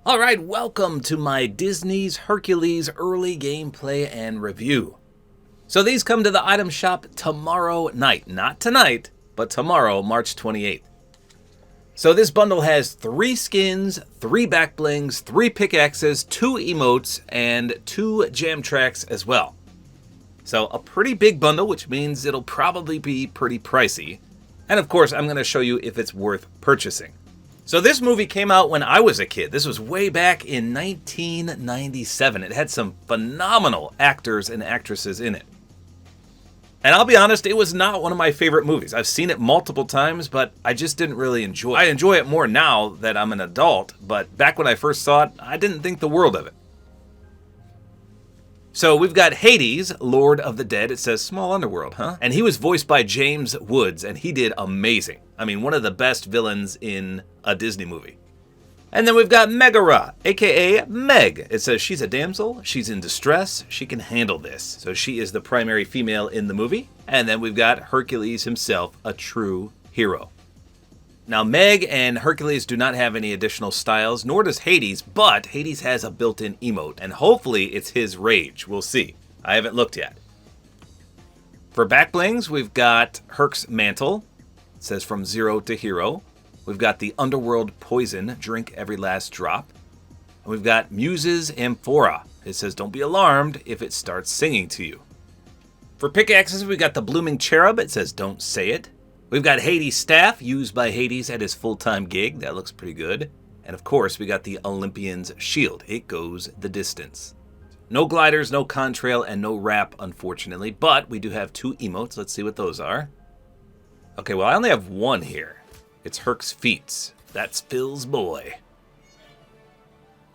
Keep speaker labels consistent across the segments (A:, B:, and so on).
A: Alright, welcome to my Disney's Hercules early gameplay and review. So these come to the item shop tomorrow night. Not tonight, but tomorrow, March 28th. So this bundle has 3 skins, 3 back blings, 3 pickaxes, 2 emotes, and 2 jam tracks as well. So a pretty big bundle, which means it'll probably be pretty pricey. And of course, I'm going to show you if it's worth purchasing. So this movie came out when I was a kid. This was way back in 1997. It had some phenomenal actors and actresses in it. And I'll be honest, it was not one of my favorite movies. I've seen it multiple times, but I just didn't really enjoy it. I enjoy it more now that I'm an adult, but back when I first saw it, I didn't think the world of it. So we've got Hades, Lord of the Dead. It says small underworld, huh? And he was voiced by James Woods, and he did amazing. I mean, one of the best villains in a Disney movie. And then we've got Megara, aka Meg. It says she's a damsel, she's in distress, she can handle this. So she is the primary female in the movie. And then we've got Hercules himself, a true hero. Now, Meg and Hercules do not have any additional styles, nor does Hades, but Hades has a built-in emote, and hopefully it's his rage. We'll see. I haven't looked yet. For back blings, we've got Herc's mantle. It says from 0 to hero. We've got the underworld poison, drink every last drop. And we've got Muse's amphora. It says don't be alarmed if it starts singing to you. For pickaxes, we've got the blooming cherub. It says don't say it. We've got Hades' staff, used by Hades at his full-time gig. That looks pretty good. And of course, we got the Olympian's shield. It goes the distance. No gliders, no contrail, and no wrap, unfortunately. But we do have 2 emotes. Let's see what those are. Okay, well, I only have 1 here. It's Herc's feats. That's Phil's boy.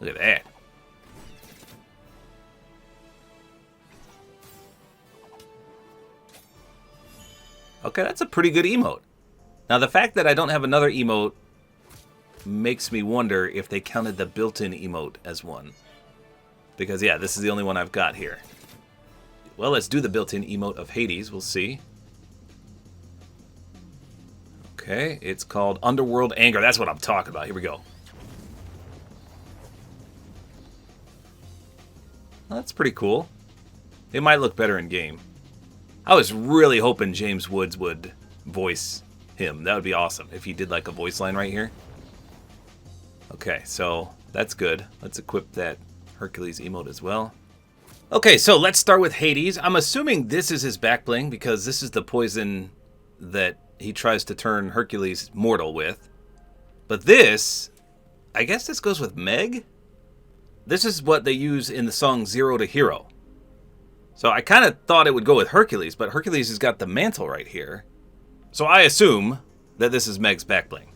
A: Look at that. Okay, that's a pretty good emote. Now, the fact that I don't have another emote makes me wonder if they counted the built-in emote as one. Because, yeah, this is the only one I've got here. Well, let's do the built-in emote of Hades. We'll see. Okay, it's called Underworld Anger. That's what I'm talking about. Here we go. Well, that's pretty cool. It might look better in game. I was really hoping James Woods would voice him. That would be awesome if he did like a voice line right here. Okay, so that's good. Let's equip that Hercules emote as well. Okay, so let's start with Hades. I'm assuming this is his back bling because this is the poison that he tries to turn Hercules mortal with. But this, I guess this goes with Meg? This is what they use in the song 0 to Hero. So I kind of thought it would go with Hercules, but Hercules has got the mantle right here. So I assume that this is Meg's back bling.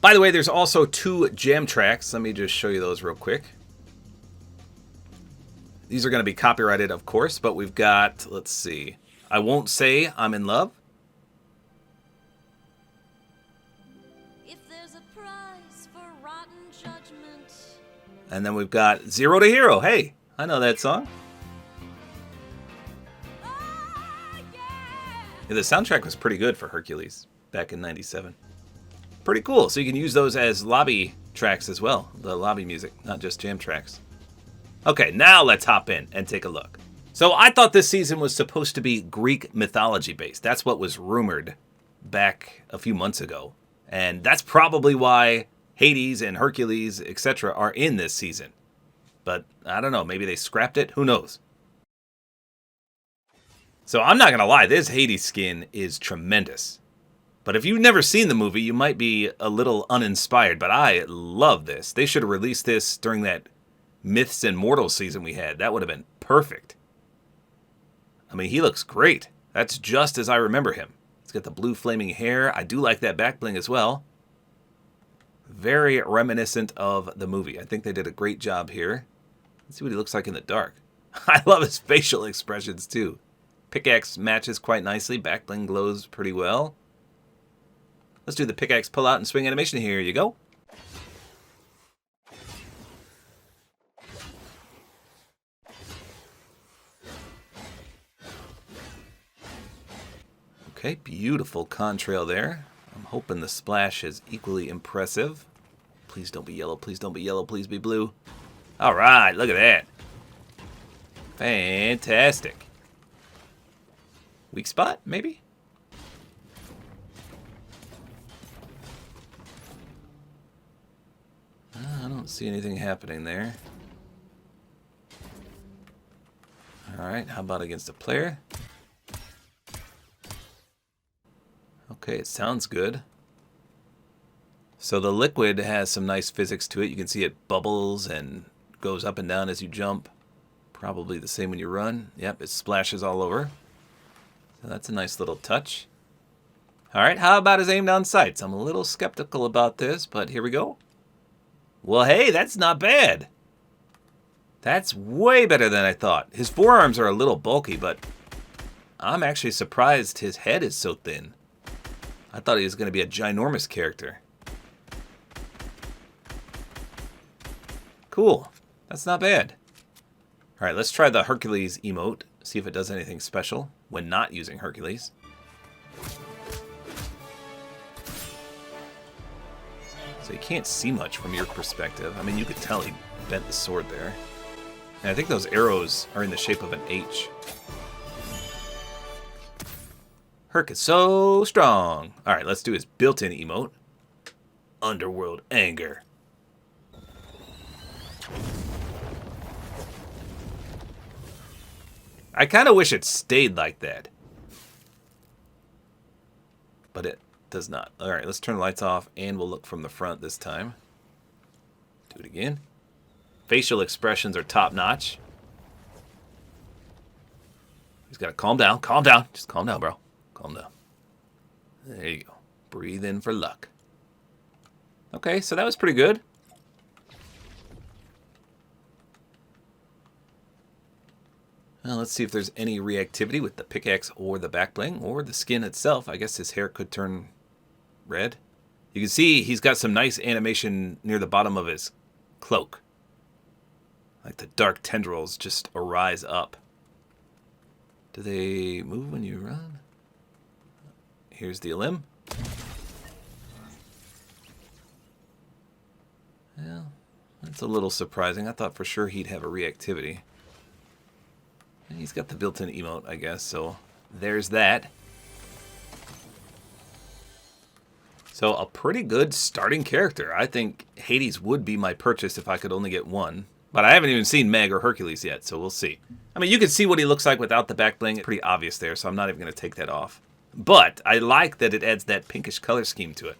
A: By the way, there's also 2 jam tracks. Let me just show you those real quick. These are going to be copyrighted, of course, but we've got, let's see, I Won't Say I'm in Love.
B: If there's a price for rotten judgment.
A: And then we've got 0 to Hero. Hey, I know that song. Yeah, the soundtrack was pretty good for Hercules back in '97. Pretty cool. So you can use those as lobby tracks as well. The lobby music, not just jam tracks. Okay, now let's hop in and take a look. So I thought this season was supposed to be Greek mythology based. That's what was rumored back a few months ago. And that's probably why Hades and Hercules, etc. are in this season. But I don't know, maybe they scrapped it. Who knows? So I'm not going to lie, this Hades skin is tremendous. But if you've never seen the movie, you might be a little uninspired, but I love this. They should have released this during that Myths and Mortals season we had. That would have been perfect. I mean, he looks great. That's just as I remember him. He's got the blue flaming hair. I do like that back bling as well. Very reminiscent of the movie. I think they did a great job here. Let's see what he looks like in the dark. I love his facial expressions too. Pickaxe matches quite nicely. Back bling glows pretty well. Let's do the pickaxe pull out and swing animation. Here you go. Okay, beautiful contrail there. I'm hoping the splash is equally impressive. Please don't be yellow. Please don't be yellow. Please be blue. All right, look at that. Fantastic. Weak spot, maybe? I don't see anything happening there. Alright, how about against a player? Okay, it sounds good. So the liquid has some nice physics to it. You can see it bubbles and goes up and down as you jump. Probably the same when you run. Yep, it splashes all over. So that's a nice little touch. Alright, how about his aim down sights? I'm a little skeptical about this, but here we go. Well, hey, that's not bad. That's way better than I thought. His forearms are a little bulky, but I'm actually surprised his head is so thin. I thought he was going to be a ginormous character. Cool. That's not bad. All right, let's try the Hercules emote. See if it does anything special when not using Hercules. So you can't see much from your perspective. I mean, you could tell he bent the sword there. And I think those arrows are in the shape of an H. Herc is so strong. All right, let's do his built-in emote. Underworld Anger. I kind of wish it stayed like that. But it does not. All right, let's turn the lights off, and we'll look from the front this time. Do it again. Facial expressions are top-notch. He's got to calm down. Calm down. Just calm down, bro. Calm down. There you go. Breathe in for luck. Okay, so that was pretty good. Well, let's see if there's any reactivity with the pickaxe or the back bling or the skin itself. I guess his hair could turn red. You can see he's got some nice animation near the bottom of his cloak. Like the dark tendrils just arise up. Do they move when you run? Here's the limb. Well, that's a little surprising. I thought for sure he'd have a reactivity. And he's got the built-in emote, I guess, so there's that. So a pretty good starting character. I think Hades would be my purchase if I could only get one. But I haven't even seen Meg or Hercules yet, so we'll see. I mean, you can see what he looks like without the back bling. It's pretty obvious there, so I'm not even going to take that off. But I like that it adds that pinkish color scheme to it.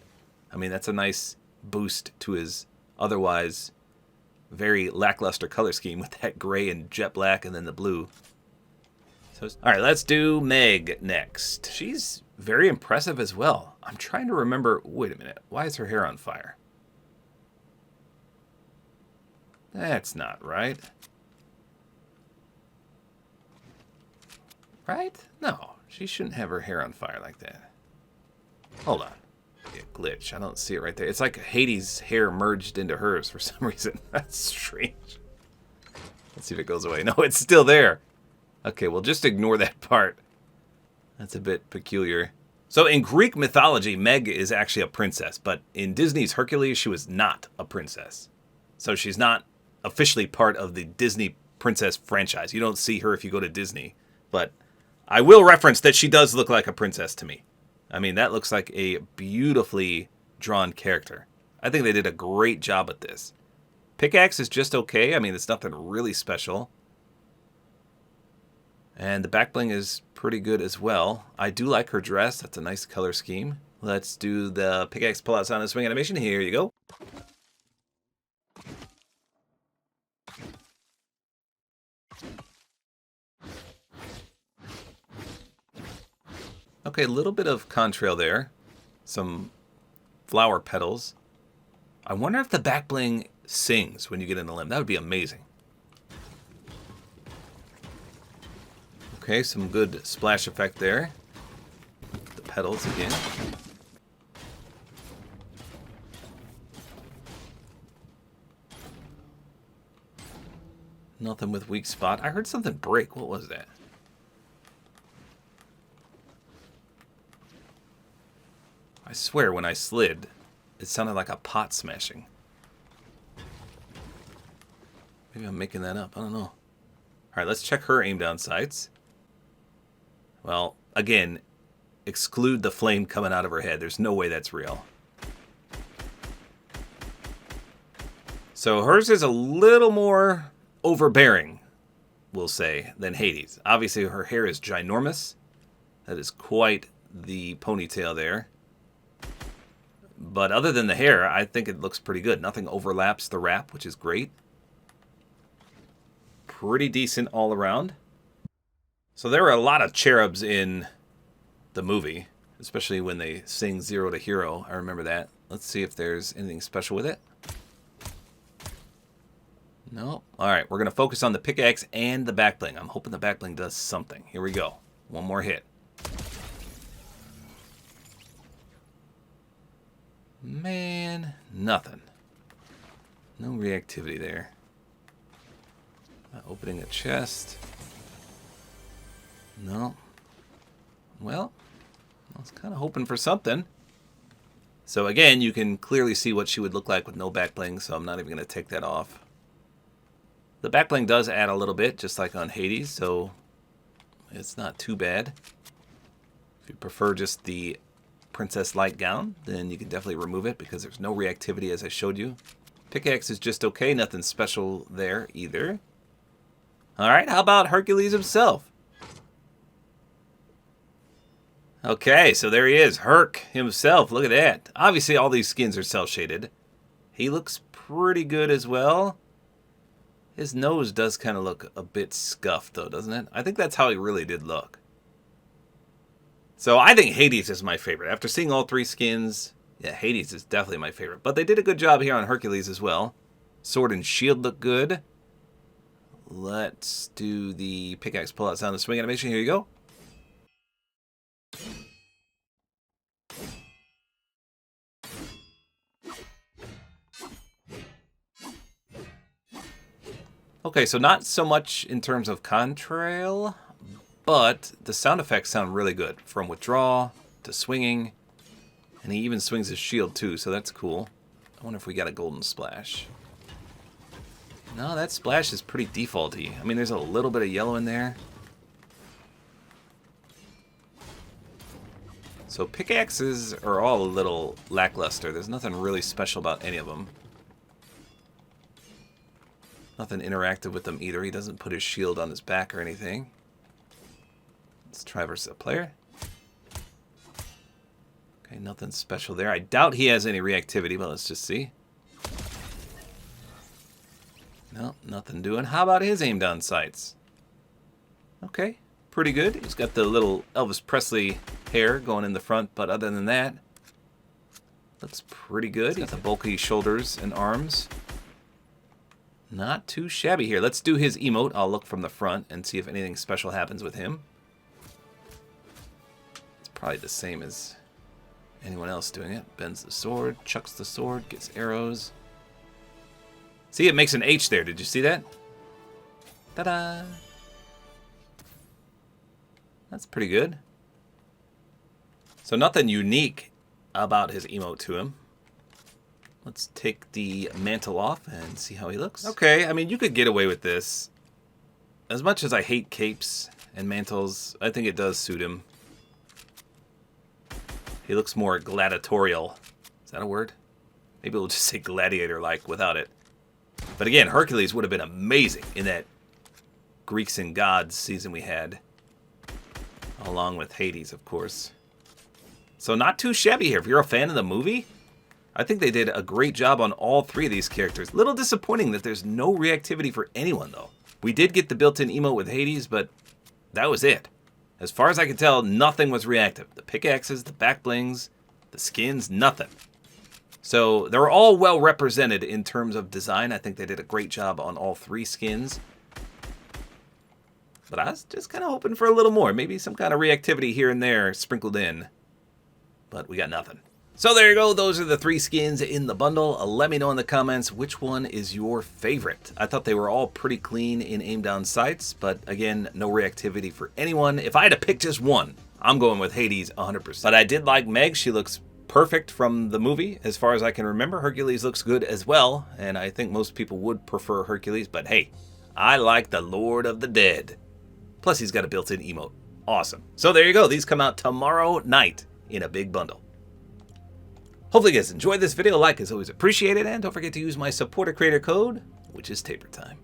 A: I mean, that's a nice boost to his otherwise very lackluster color scheme with that gray and jet black and then the blue. So, all right, let's do Meg next. She's very impressive as well. I'm trying to remember. Wait a minute. Why is her hair on fire? That's not right. Right? No, she shouldn't have her hair on fire like that. Hold on. Yeah, glitch. I don't see it right there. It's like Hades' hair merged into hers for some reason. That's strange. Let's see if it goes away. No, it's still there. Okay, well, just ignore that part. That's a bit peculiar. So in Greek mythology, Meg is actually a princess, but in Disney's Hercules, she was not a princess. So she's not officially part of the Disney princess franchise. You don't see her if you go to Disney, but I will reference that she does look like a princess to me. I mean, that looks like a beautifully drawn character. I think they did a great job at this. Pickaxe is just okay. I mean, it's nothing really special. And the back bling is pretty good as well. I do like her dress. That's a nice color scheme. Let's do the pickaxe pull out sound and swing animation. Here you go. Okay, a little bit of contrail there. Some flower petals. I wonder if the back bling sings when you get in the limb. That would be amazing. Okay, some good splash effect there. The petals again. Nothing with weak spot. I heard something break. What was that? I swear when I slid, it sounded like a pot smashing. Maybe I'm making that up. I don't know. All right, let's check her aim down sights. Well, again, exclude the flame coming out of her head. There's no way that's real. So hers is a little more overbearing, we'll say, than Hades. Obviously, her hair is ginormous. That is quite the ponytail there. But other than the hair, I think it looks pretty good. Nothing overlaps the wrap, which is great. Pretty decent all around. So there were a lot of cherubs in the movie, especially when they sing Zero to Hero. I remember that. Let's see if there's anything special with it. No. All right, we're going to focus on the pickaxe and the back bling. I'm hoping the back bling does something. Here we go. One more hit. Man, nothing. No reactivity there. Opening a chest. No. Well, I was kind of hoping for something. So again, you can clearly see what she would look like with no back bling, so I'm not even going to take that off. The back bling does add a little bit, just like on Hades, so it's not too bad. If you prefer just the Princess Light gown, then you can definitely remove it because there's no reactivity as I showed you. Pickaxe is just okay, nothing special there either. Alright, how about Hercules himself? Okay, so there he is, Herc himself, look at that. Obviously all these skins are cel-shaded. He looks pretty good as well. His nose does kind of look a bit scuffed though, doesn't it? I think that's how he really did look. So I think Hades is my favorite. After seeing all three skins, yeah, Hades is definitely my favorite. But they did a good job here on Hercules as well. Sword and shield look good. Let's do the pickaxe pull-out sound and swing animation. Here you go. Okay, so not so much in terms of contrail, but the sound effects sound really good. From withdraw to swinging, and he even swings his shield too, so that's cool. I wonder if we got a golden splash. No, that splash is pretty defaulty. I mean, there's a little bit of yellow in there. So pickaxes are all a little lackluster. There's nothing really special about any of them. Nothing interactive with them either. He doesn't put his shield on his back or anything. Let's try versus a player. Okay, nothing special there. I doubt he has any reactivity, but let's just see. No, nothing doing. How about his aim down sights? Okay, pretty good. He's got the little Elvis Presley hair going in the front, but other than that, looks pretty good. He's got the bulky shoulders and arms. Not too shabby here. Let's do his emote. I'll look from the front and see if anything special happens with him. It's probably the same as anyone else doing it. Bends the sword, chucks the sword, gets arrows. See, it makes an H there. Did you see that? Ta-da! That's pretty good. So nothing unique about his emote to him. Let's take the mantle off and see how he looks. Okay, I mean, you could get away with this. As much as I hate capes and mantles, I think it does suit him. He looks more gladiatorial. Is that a word? Maybe we'll just say gladiator-like without it. But again, Hercules would have been amazing in that Greeks and Gods season we had. Along with Hades, of course. So not too shabby here. If you're a fan of the movie, I think they did a great job on all three of these characters. Little disappointing that there's no reactivity for anyone, though. We did get the built-in emote with Hades, but that was it. As far as I can tell, nothing was reactive. The pickaxes, the back blings, the skins, nothing. So they were all well represented in terms of design. I think they did a great job on all three skins. But I was just kind of hoping for a little more. Maybe some kind of reactivity here and there sprinkled in. But we got nothing. So there you go. Those are the three skins in the bundle. Let me know in the comments which one is your favorite. I thought they were all pretty clean in aim down sights. But again, no reactivity for anyone. If I had to pick just one, I'm going with Hades 100%. But I did like Meg. She looks perfect from the movie, as far as I can remember. Hercules looks good as well, and I think most people would prefer Hercules, but hey, I like the Lord of the Dead. Plus, he's got a built-in emote. Awesome. So there you go. These come out tomorrow night in a big bundle. Hopefully you guys enjoyed this video. Like is always appreciated, and don't forget to use my Support-A-Creator code, which is tabortime.